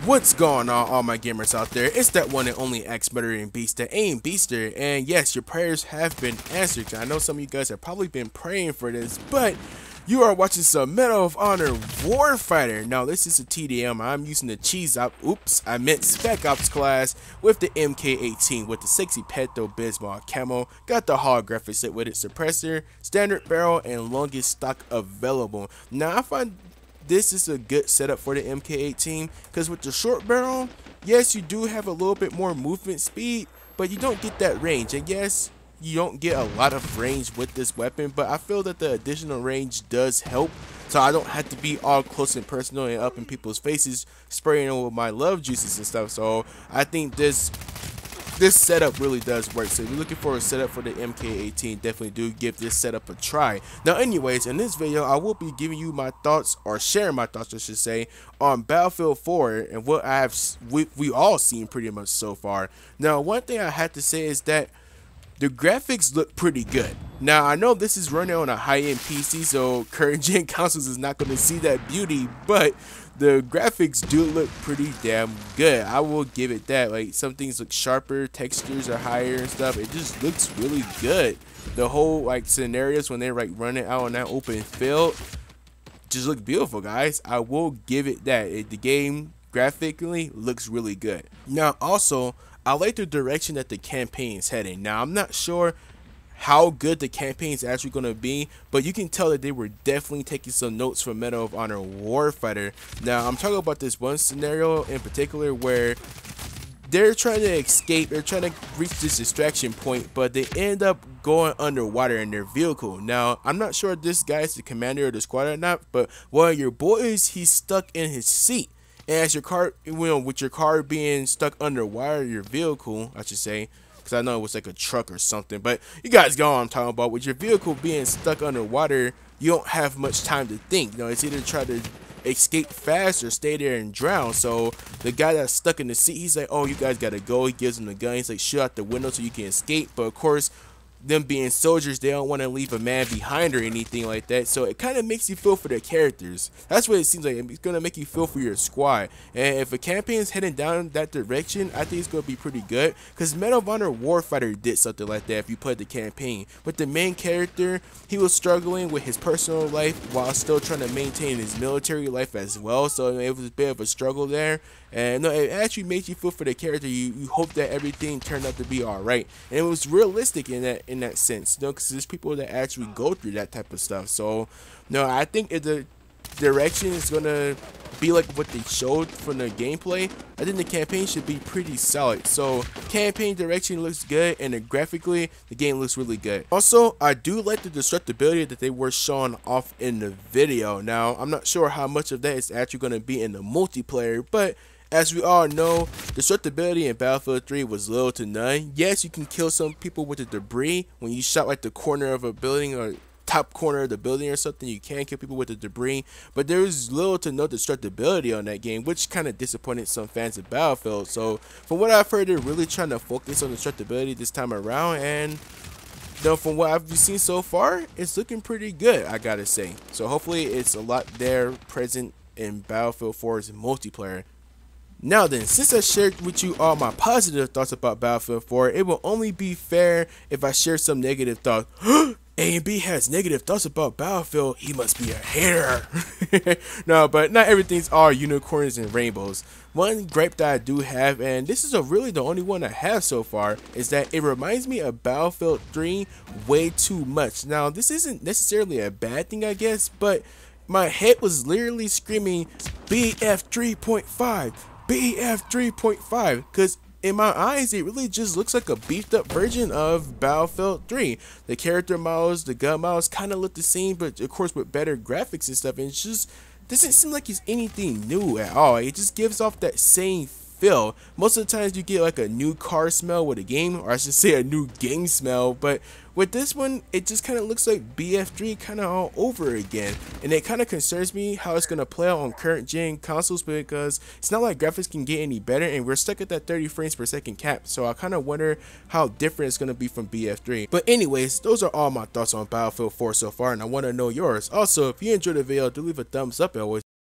What's going on, all my gamers out there? It's that one and only X-Murdering Beast, the AIM Beaster, and yes, your prayers have been answered. I know some of you guys have probably been praying for this, but you are watching some Medal of Honor Warfighter. Now, this is a TDM. I'm using the Spec Ops class with the MK18 with the sexy Pepto-Bismol camo. Got the holographic set with its suppressor, standard barrel, and longest stock available. Now, I find this is a good setup for the MK18 because with the short barrel, yes, you do have a little bit more movement speed, but you don't get that range. And yes, you don't get a lot of range with this weapon, but I feel that the additional range does help, so I don't have to be all close and personal and up in people's faces spraying them with my love juices and stuff. So I think this setup really does work. So if you're looking for a setup for the MK18, definitely do give this setup a try. Now anyways, in this video I will be giving you my thoughts, or sharing my thoughts I should say, on Battlefield 4 and what we all seen pretty much so far. Now one thing I have to say is that the graphics look pretty good. Now I know this is running on a high-end PC, so current gen consoles is not going to see that beauty, but the graphics do look pretty damn good. I will give it that. Like, some things look sharper, textures are higher and stuff. It just looks really good. The whole like scenarios when they're like running out on that open field just look beautiful, guys. I will give it that. The game graphically looks really good. Now also, I like the direction that the campaign is heading. Now I'm not sure how good the campaign is actually going to be, but you can tell that they were definitely taking some notes from Medal of Honor Warfighter. Now I'm talking about this one scenario in particular where they're trying to escape, they're trying to reach this distraction point, but they end up going underwater in their vehicle. Now I'm not sure if this guy is the commander of the squad or not, but one of your boys, he's stuck in his seat. And as your car, with your car being stuck underwater, your vehicle, I should say, because I know it was like a truck or something, but you guys know what I'm talking about. With your vehicle being stuck underwater, you don't have much time to think. You know, it's either try to escape fast or stay there and drown. So the guy that's stuck in the seat, he's like, "Oh, you guys gotta go." He gives him the gun. He's like, "Shoot out the window so you can escape." But of course, them being soldiers, they don't want to leave a man behind or anything like that, so it kind of makes you feel for the characters. That's what it seems like. It's going to make you feel for your squad, and if a campaign is heading down that direction, I think it's going to be pretty good, because Medal of Honor Warfighter did something like that if you played the campaign. But the main character, he was struggling with his personal life while still trying to maintain his military life as well, so it was a bit of a struggle there. And no, it actually made you feel for the character. You hope that everything turned out to be alright, and it was realistic in that sense, you know, because there's people that actually go through that type of stuff. So no, I think if the direction is gonna be like what they showed from the gameplay, I think the campaign should be pretty solid. So campaign direction looks good, and graphically the game looks really good. Also, I do like the destructibility that they were showing off in the video. Now I'm not sure how much of that is actually going to be in the multiplayer, but as we all know, destructibility in Battlefield 3 was little to none. Yes, you can kill some people with the debris. When you shot like the corner of a building or top corner of the building or something, you can kill people with the debris. But there was little to no destructibility on that game, which kind of disappointed some fans of Battlefield. So from what I've heard, they're really trying to focus on destructibility this time around. And you know, from what I've seen so far, it's looking pretty good, I gotta say. So hopefully it's a lot there present in Battlefield 4's multiplayer. Now then, since I shared with you all my positive thoughts about Battlefield 4, it will only be fair if I share some negative thoughts. A and B has negative thoughts about Battlefield, he must be a hater. No, but not everything's all unicorns and rainbows. One gripe that I do have, and this is really the only one I have so far, is that it reminds me of Battlefield 3 way too much. Now, this isn't necessarily a bad thing, I guess, but my head was literally screaming BF 3.5. BF 3.5, because in my eyes it really just looks like a beefed up version of Battlefield 3. The character models, the gun models kind of look the same, but of course with better graphics and stuff, and it just doesn't seem like it's anything new at all. It just gives off that same feel. Most of the times you get like a new car smell with a game, or I should say a new game smell, but with this one, it just kind of looks like BF3 kind of all over again, and it kind of concerns me how it's going to play out on current gen consoles, because it's not like graphics can get any better, and we're stuck at that 30 frames per second cap, so I kind of wonder how different it's going to be from BF3. But anyways, those are all my thoughts on Battlefield 4 so far, and I want to know yours. Also, if you enjoyed the video, do leave a thumbs up. It always